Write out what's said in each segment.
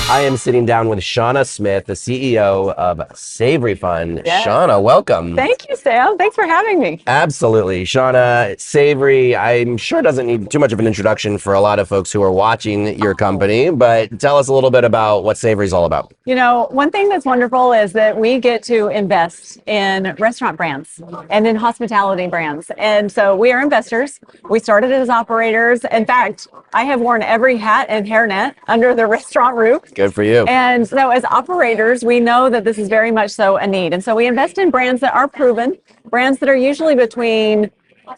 I am sitting down with Shauna Smith, the CEO of Savory Fund. Yes. Shauna, welcome. Thank you, Sam. Thanks for having me. Absolutely. Shauna, Savory, I'm sure doesn't need too much of an introduction for a lot of folks who are watching your company, but tell us a little bit about what Savory's all about. You know, one thing that's wonderful is that we get to invest in restaurant brands and in hospitality brands. And so we are investors. We started as operators. In fact, I have worn every hat and hairnet under the restaurant roof. Good for you. And so as operators, we know that this is very much so a need. And so we invest in brands that are proven, brands that are usually between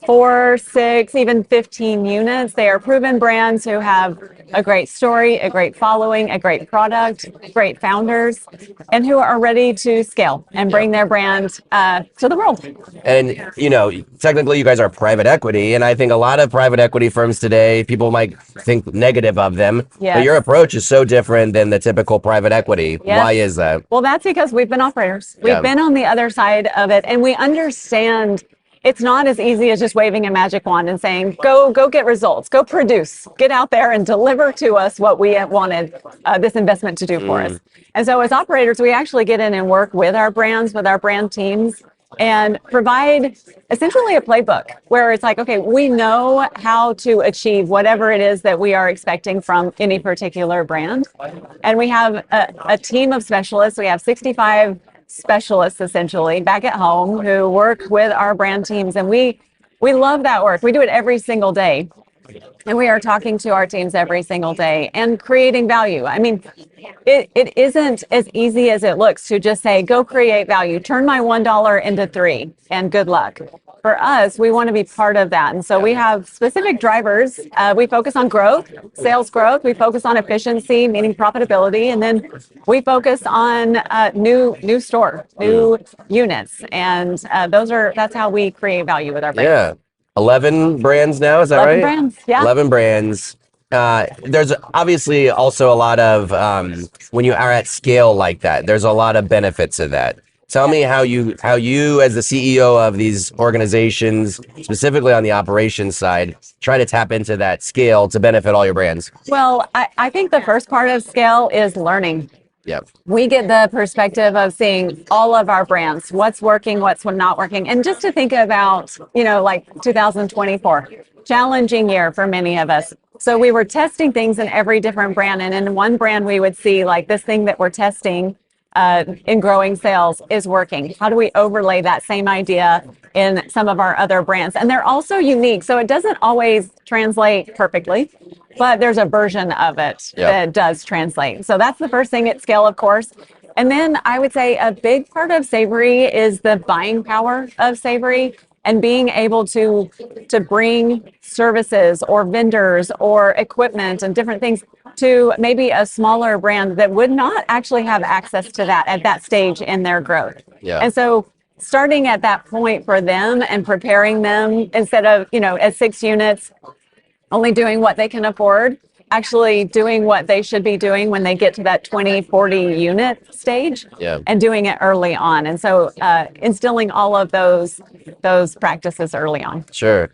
4, 6, even 15 units. They are proven brands who have a great story, a great following, a great product, great founders, and who are ready to scale and bring their brand to the world. And, you know, technically you guys are private equity, and I think a lot of private equity firms today, people might think negative of them, but your approach is so different than the typical private equity. Yes. Why is that? Well, that's because we've been operators. We've been on the other side of it, and we understand it's not as easy as just waving a magic wand and saying, go get results, go produce, get out there and deliver to us what we wanted this investment to do for us. And so as operators, we actually get in and work with our brands, with our brand teams, and provide essentially a playbook where it's like, okay, we know how to achieve whatever it is that we are expecting from any particular brand. And we have a team of specialists. We have 65 specialists essentially back at home who work with our brand teams, and we love that work. We do it every single day, and we are talking to our teams every single day and creating value. I mean, it isn't as easy as it looks to just say, go create value, turn my $1 into 3 and good luck. For us, we want to be part of that. And so we have specific drivers. We focus on growth, sales growth. We focus on efficiency, meaning profitability. And then we focus on new units. And that's how we create value with our brands. Yeah. 11 brands now, is that 11 right? brands, yeah. 11 brands. There's obviously also a lot of, when you are at scale like that, there's a lot of benefits of that. Tell me how you as the CEO of these organizations, specifically on the operations side, try to tap into that scale to benefit all your brands. Well, I think the first part of scale is learning. Yep. We get the perspective of seeing all of our brands, what's working, what's not working. And just to think about, you know, like 2024, challenging year for many of us. So we were testing things in every different brand. And in one brand, we would see like this thing that we're testing in growing sales is working. How do we overlay that same idea in some of our other brands? And they're also unique. So it doesn't always translate perfectly, but there's a version of it that does translate. So that's the first thing at scale, of course. And then I would say a big part of Savory is the buying power of Savory and being able to bring services or vendors or equipment and different things to maybe a smaller brand that would not actually have access to that at that stage in their growth. Yeah. And so starting at that point for them and preparing them instead of, you know, at 6 units, only doing what they can afford, actually doing what they should be doing when they get to that 20, 40 unit stage and doing it early on. And so instilling all of those practices early on. Sure.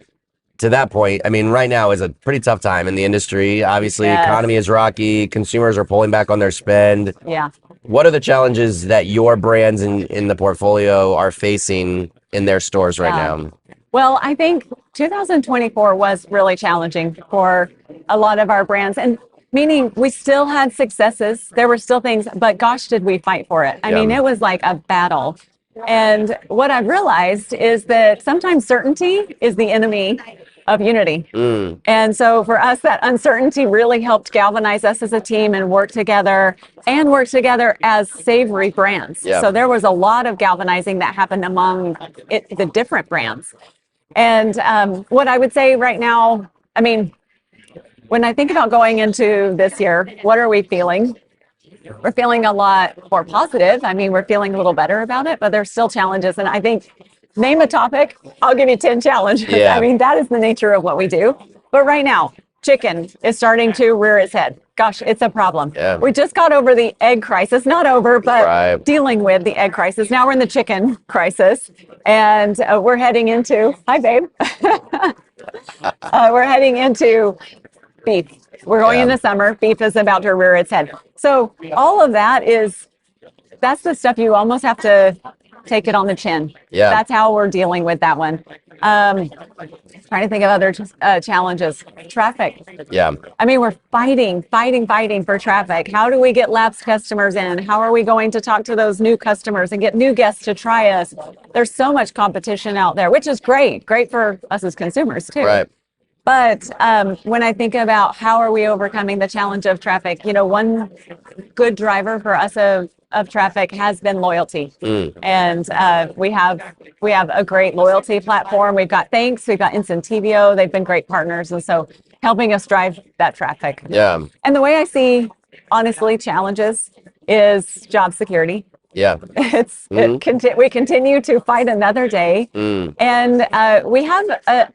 To that point, I mean, right now is a pretty tough time in the industry. Obviously, economy is rocky. Consumers are pulling back on their spend. Yeah. What are the challenges that your brands in the portfolio are facing in their stores right now? Well, I think 2024 was really challenging for a lot of our brands, and meaning we still had successes. There were still things, but gosh, did we fight for it. I mean, it was like a battle. And what I've realized is that sometimes certainty is the enemy of unity. And so for us, that uncertainty really helped galvanize us as a team and work together as Savory brands. So there was a lot of galvanizing that happened among the different brands. And what I would say right now, I mean, when I think about going into this year, what are we feeling? We're feeling a lot more positive. I mean, we're feeling a little better about it, but there's still challenges. And I think, name a topic, I'll give you 10 challenges. I mean, that is the nature of what we do. But right now, chicken is starting to rear its head. Gosh, it's a problem. We just got over the egg crisis, not over, but dealing with the egg crisis. Now we're in the chicken crisis, and we're heading into, hi babe. We're heading into beef. We're going into summer. Beef is about to rear its head. So all of that that's the stuff you almost have to take it on the chin. Yeah. That's how we're dealing with that one. Trying to think of other challenges. Traffic. Yeah. I mean, we're fighting for traffic. How do we get lapsed customers in? How are we going to talk to those new customers and get new guests to try us? There's so much competition out there, which is great for us as consumers too. Right. But when I think about how are we overcoming the challenge of traffic, one good driver for us of traffic has been loyalty. And we have a great loyalty platform. We've got Thanks, we've got Incentivio. They've been great partners. And so helping us drive that traffic. Yeah. And the way I see, honestly, challenges is job security. Yeah. We continue to fight another day, and we have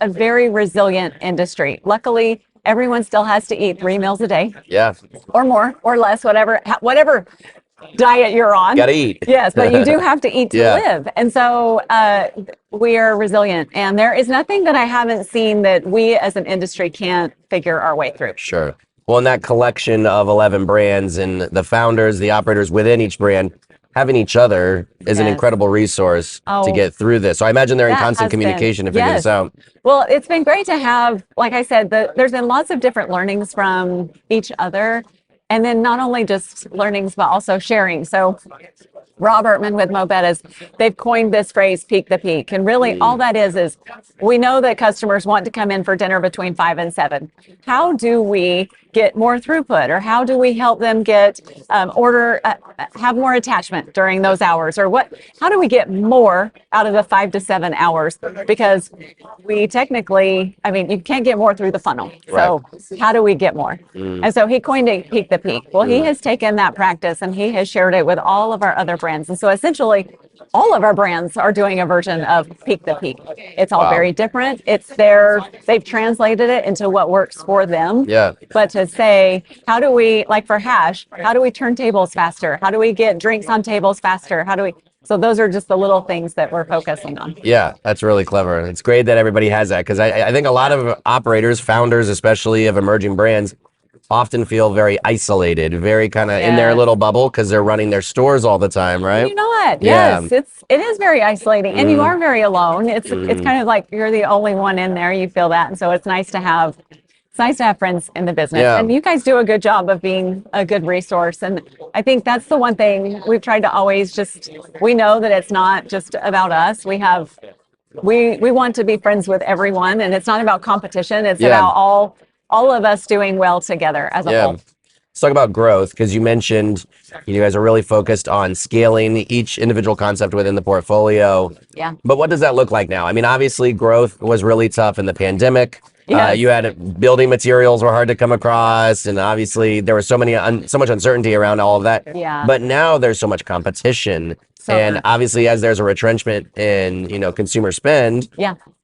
a very resilient industry. Luckily, everyone still has to eat 3 meals a day. Yeah. Or more, or less, whatever diet you're on. Gotta eat. Yes, but you do have to eat to Yeah. live, and so we are resilient. And there is nothing that I haven't seen that we as an industry can't figure our way through. Sure. Well, in that collection of 11 brands and the founders, the operators within each brand, having each other is an Yes. incredible resource to Oh, get through this. So I imagine they're in that constant has been- communication to figure yes. this out. Well, it's been great to have, like I said, there's been lots of different learnings from each other. And then not only just learnings, but also sharing. So Rob Ertman with Mo Bettas, they've coined this phrase, peak the peak. And really all that is we know that customers want to come in for dinner between 5 and 7. How do we get more throughput, or how do we help them get have more attachment during those hours, or how do we get more out of the 5 to 7 hours? Because we technically, I mean, you can't get more through the funnel. So how do we get more? And so he coined it peak the peak. Well, he has taken that practice and he has shared it with all of our other brands. And so essentially all of our brands are doing a version of peak the peak. It's all very different. They've translated it into what works for them. Yeah. But to say, how do we, like for Hash, how do we turn tables faster? How do we get drinks on tables faster? So those are just the little things that we're focusing on. Yeah, that's really clever. It's great that everybody has that, because I think a lot of operators, founders, especially of emerging brands, often feel very isolated, very kind of in their little bubble because they're running their stores all the time, right? You know what? Yeah. Yes, it is very isolating, and you are very alone. It's kind of like you're the only one in there. You feel that, and so it's nice to have friends in the business. Yeah. And you guys do a good job of being a good resource. And I think that's the one thing we've tried to always we know that it's not just about us. We want to be friends with everyone, and it's not about competition. It's about all of us doing well together as a whole. Let's talk about growth, because you mentioned you guys are really focused on scaling each individual concept within the portfolio. Yeah. But what does that look like now? I mean, obviously growth was really tough in the pandemic. Yes. You had building materials were hard to come across, and obviously there was so much uncertainty around all of that. Yeah. But now there's so much competition, and obviously as there's a retrenchment in consumer spend,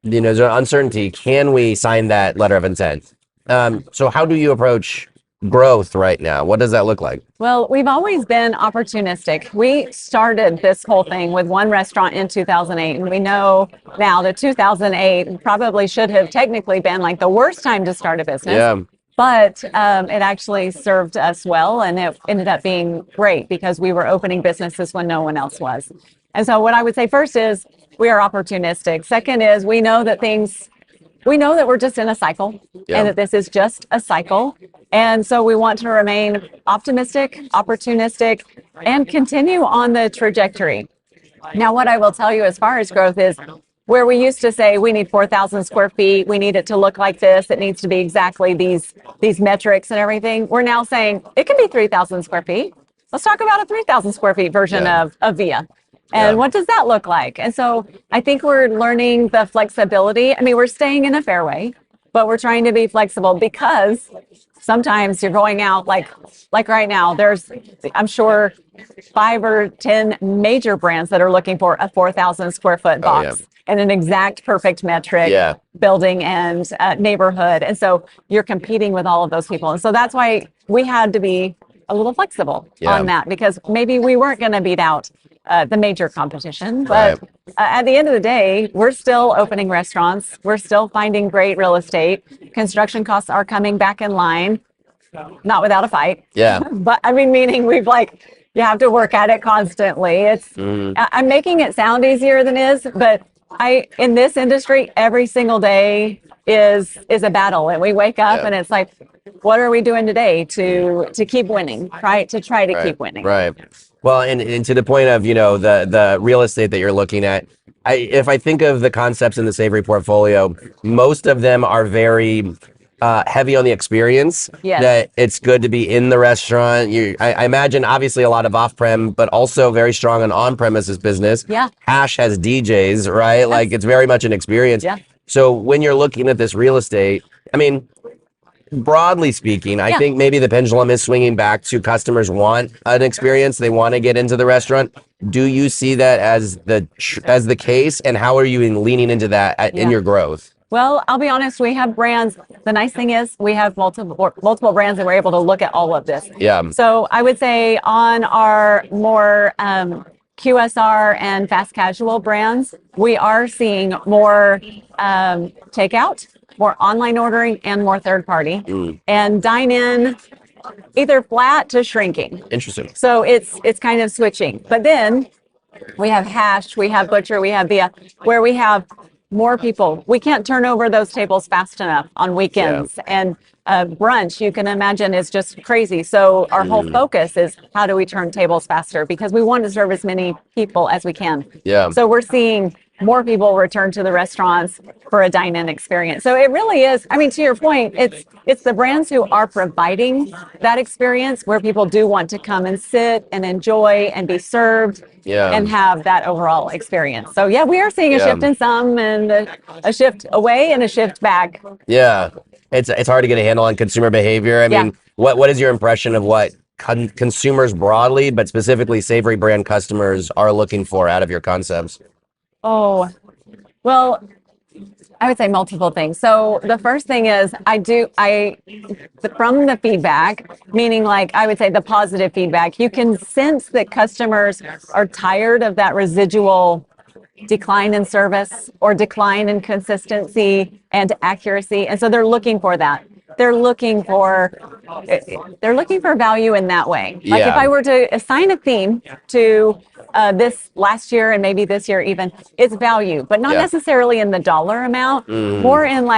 there's an uncertainty. Can we sign that letter of intent? So how do you approach growth right now? What does that look like? Well, we've always been opportunistic. We started this whole thing with one restaurant in 2008, and we know now that 2008 probably should have technically been like the worst time to start a business. Yeah. But it actually served us well, and it ended up being great because we were opening businesses when no one else was. And so what I would say first is we are opportunistic. Second is we know that we're just in a cycle, and that this is just a cycle. And so we want to remain optimistic, opportunistic, and continue on the trajectory. Now, what I will tell you as far as growth is where we used to say we need 4,000 square feet, we need it to look like this, it needs to be exactly these metrics and everything. We're now saying it can be 3,000 square feet. Let's talk about a 3,000 square feet version of VIA. And what does that look like? And so I think we're learning the flexibility. I mean, we're staying in a fairway, but we're trying to be flexible because sometimes you're going out like right now, there's, I'm sure, 5 or 10 major brands that are looking for a 4,000 square foot box and an exact perfect metric building and neighborhood. And so you're competing with all of those people. And so that's why we had to be a little flexible on that, because maybe we weren't going to beat out the major competition. But at the end of the day, we're still opening restaurants. We're still finding great real estate. Construction costs are coming back in line. not without a fight. Yeah. But I mean, meaning you have to work at it constantly. I'm making it sound easier than it is, but in this industry, every single day is a battle, and we wake up and it's like, what are we doing today to keep winning, right? To try to keep winning. Right. Well, and to the point of, the real estate that you're looking at, if I think of the concepts in the Savory portfolio, most of them are very heavy on the experience. Yes. That it's good to be in the restaurant. I imagine obviously a lot of off-prem, but also very strong on-premises business. Yeah. Hash has DJs, right? Yes. Like it's very much an experience. Yeah. So when you're looking at this real estate, I mean, broadly speaking, I think maybe the pendulum is swinging back to customers want an experience. They want to get into the restaurant. Do you see that as the case, and how are you leaning into that in your growth? Well, I'll be honest, we have brands. The nice thing is we have multiple brands, and we're able to look at all of this. Yeah. So I would say on our more QSR and fast casual brands, we are seeing more takeout, more online ordering, and more third party, and dine in either flat to shrinking. Interesting. So it's kind of switching. But then we have Hash, we have Butcher, we have Via, where we have more people. We can't turn over those tables fast enough on weekends. And brunch, you can imagine, is just crazy. So our whole focus is how do we turn tables faster, because we want to serve as many people as we can. Yeah. So we're seeing more people return to the restaurants for a dine-in experience. So it really is, I mean, to your point, it's the brands who are providing that experience where people do want to come and sit and enjoy and be served and have that overall experience. So yeah, we are seeing a shift in some, and a shift away and a shift back. Yeah. It's hard to get a handle on consumer behavior. I mean, what is your impression of what consumers broadly, but specifically Savory brand customers, are looking for out of your concepts? Oh, well, I would say multiple things. So the first thing is from the feedback, meaning I would say the positive feedback, you can sense that customers are tired of that residual decline in service or decline in consistency and accuracy. And so they're looking for that. They're looking for value in that way. Like if I were to assign a theme to this last year and maybe this year even, it's value, but not necessarily in the dollar amount, more in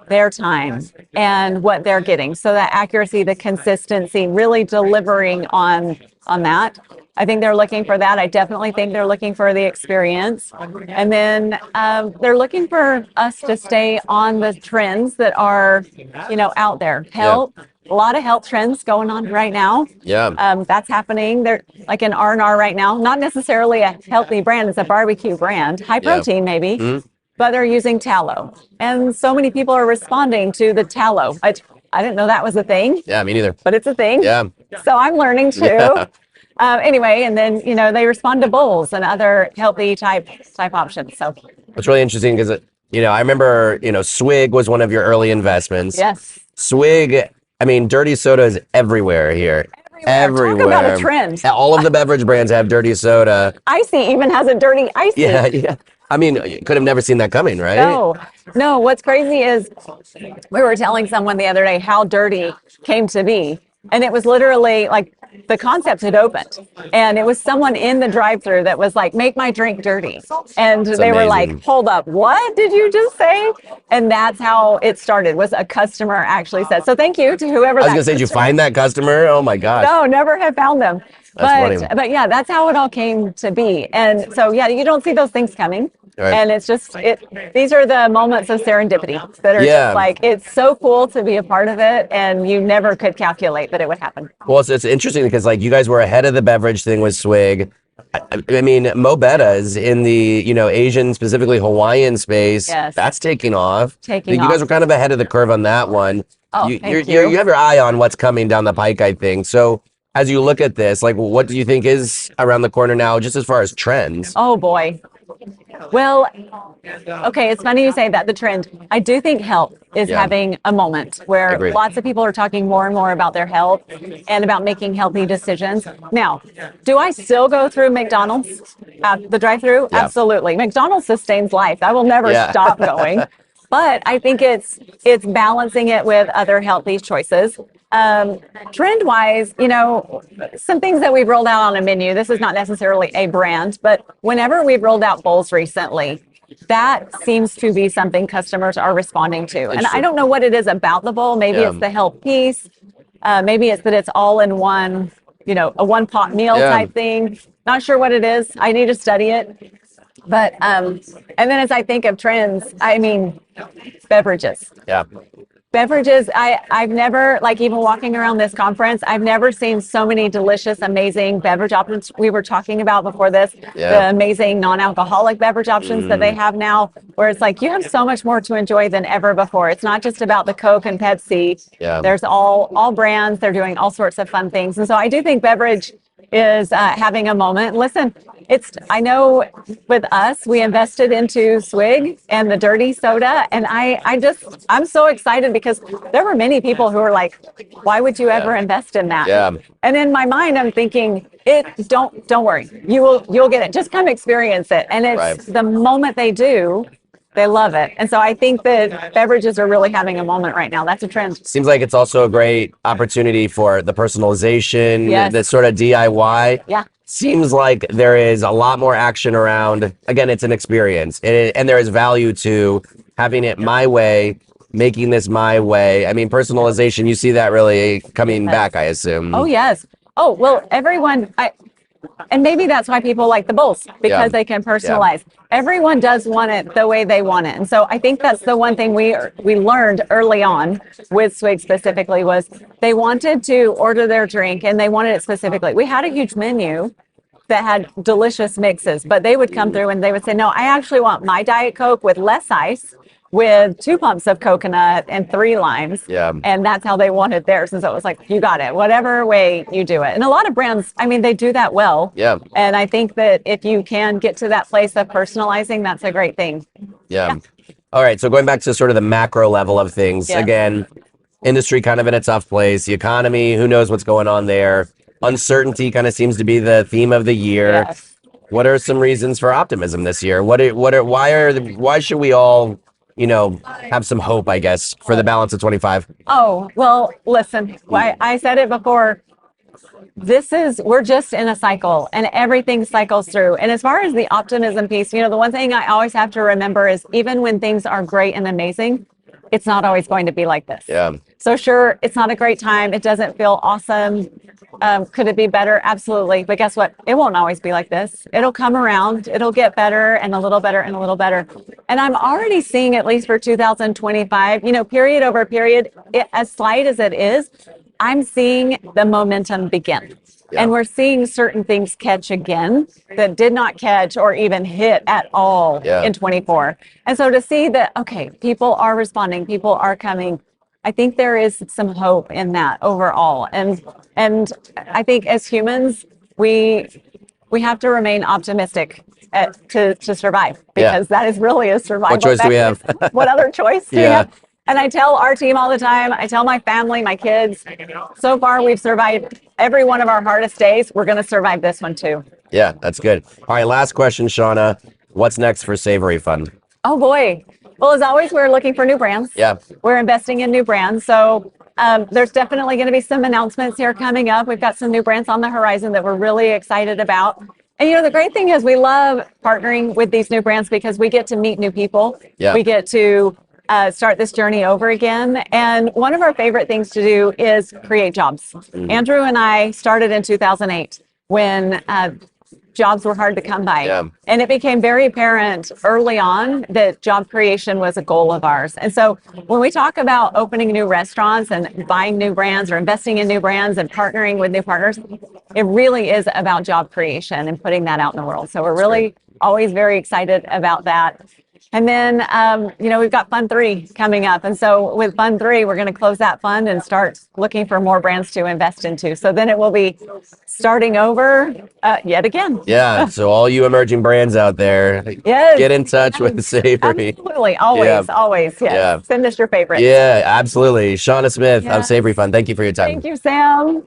their time and what they're getting. So that accuracy, the consistency, really delivering on that. I think they're looking for that. I definitely think they're looking for the experience. And then they're looking for us to stay on the trends that are, out there. Health, a lot of health trends going on right now. Yeah. That's happening. They're like in R&R right now, not necessarily a healthy brand. It's a barbecue brand, high protein maybe, but they're using tallow. And so many people are responding to the tallow. I didn't know that was a thing. Yeah, me neither. But it's a thing. Yeah. So I'm learning too. Yeah. Anyway, and then, they respond to bowls and other healthy type options. So it's really interesting because, I remember, Swig was one of your early investments. Yes. Swig, I mean, dirty soda is everywhere here. Everywhere. Talk about a trend. All of the beverage brands have dirty soda. Icy even has a dirty icy. Yeah. I mean, you could have never seen that coming, right? No. What's crazy is we were telling someone the other day how dirty came to be. And it was literally the concept had opened, and it was someone in the drive-thru that was like, make my drink dirty. And they were like, hold up, what did you just say? And that's how it started, was a customer actually said. So thank you to whoever I was going to say, did you find that customer? Oh my gosh. No, never have found them. But yeah, that's how it all came to be. And so, you don't see those things coming. Right. And it's just, these are the moments of serendipity that are just it's so cool to be a part of it, and you never could calculate that it would happen. Well, it's interesting because you guys were ahead of the beverage thing with Swig. I mean, Mo Betta is in the, Asian, specifically Hawaiian space. Yes. That's taking off. You off. guys were kind of ahead of the curve on that one. Oh, you thank you. You have your eye on what's coming down the pike, I think. So as you look at this, what do you think is around the corner now, just as far as trends? Oh, boy. Well, okay, it's funny you say that, the trend. I do think health is having a moment where lots of people are talking more and more about their health and about making healthy decisions. Now, do I still go through McDonald's at the drive-thru? Yeah. Absolutely. McDonald's sustains life. I will never stop going. But I think it's balancing it with other healthy choices. Trend wise, some things that we've rolled out on a menu. This is not necessarily a brand, but whenever we've rolled out bowls recently, that seems to be something customers are responding to. And I don't know what it is about the bowl. Maybe it's the health piece. Maybe it's that it's all in one, a one pot meal type thing. Not sure what it is. I need to study it. But and then as I think of trends, I mean, beverages. Yeah. Beverages, I've never, like even walking around this conference, I've never seen so many delicious, amazing beverage options. We were talking about before this, the amazing non-alcoholic beverage options that they have now, where it's like you have so much more to enjoy than ever before. It's not just about the Coke and Pepsi. There's all brands. They're doing all sorts of fun things. And so I do think beverage is having a moment. Listen, I know with us, we invested into Swig and the dirty soda. And I'm so excited because there were many people who were like, why would you ever invest in that? And in my mind, I'm thinking, don't worry, you'll get it. Just come experience it. And it's the moment they do, they love it. And so I think that beverages are really having a moment right now. That's a trend. Seems like it's also a great opportunity for the personalization, the sort of DIY. Yeah. Seems like there is a lot more action around. Again, it's an experience, and there is value to having it my way, making this my way. I mean, personalization, you see that really coming back, I assume. Oh, yes. Oh, well, and maybe that's why people like the bowls, because they can personalize. Everyone does want it the way they want it. And so I think that's the one thing we learned early on with Swig specifically was they wanted to order their drink and they wanted it specifically. We had a huge menu that had delicious mixes, but they would come through and they would say, no, I actually want my Diet Coke with less ice, with 2 pumps of coconut and 3 limes. And that's how they wanted theirs. And so it was like, you got it, whatever way you do it. And a lot of brands, I mean, they do that well. And I think that if you can get to that place of personalizing, that's a great thing. All right. So going back to sort of the macro level of things, again, industry kind of in a tough place, the economy, who knows what's going on there. Uncertainty kind of seems to be the theme of the year. What are some reasons for optimism this year? Why should we all have some hope, I guess, for the balance of 25? Oh, well, listen, I said it before. We're just in a cycle and everything cycles through. And as far as the optimism piece, the one thing I always have to remember is even when things are great and amazing, it's not always going to be like this. So sure, it's not a great time. It doesn't feel awesome. Could it be better? Absolutely. But guess what? It won't always be like this. It'll come around. It'll get better and a little better and a little better. And I'm already seeing, at least for 2025, period over period, as slight as it is, I'm seeing the momentum begin. And we're seeing certain things catch again that did not catch or even hit at all in 24. And so to see that, okay, people are responding, people are coming, I think there is some hope in that overall. And I think as humans, we have to remain optimistic to survive, because that is really a survival. What choice do we have? What other choice do we have? And I tell our team all the time, I tell my family, my kids, so far we've survived every one of our hardest days. We're going to survive this one too. Yeah, that's good. All right, last question, Shauna. What's next for Savory Fund? Oh boy. Well, as always, we're looking for new brands. We're investing in new brands. So there's definitely going to be some announcements here coming up. We've got some new brands on the horizon that we're really excited about. And the great thing is we love partnering with these new brands because we get to meet new people. We get to start this journey over again. And one of our favorite things to do is create jobs. Andrew and I started in 2008 when jobs were hard to come by. And it became very apparent early on that job creation was a goal of ours. And so when we talk about opening new restaurants and buying new brands or investing in new brands and partnering with new partners, it really is about job creation and putting that out in the world. So we're really always very excited about that. And then, we've got Fund 3 coming up. And so with Fund 3, we're going to close that fund and start looking for more brands to invest into. So then it will be starting over yet again. So all you emerging brands out there, get in touch with Savory. Absolutely. Always. Send us your favorites. Absolutely. Shauna Smith of Savory Fund. Thank you for your time. Thank you, Sam.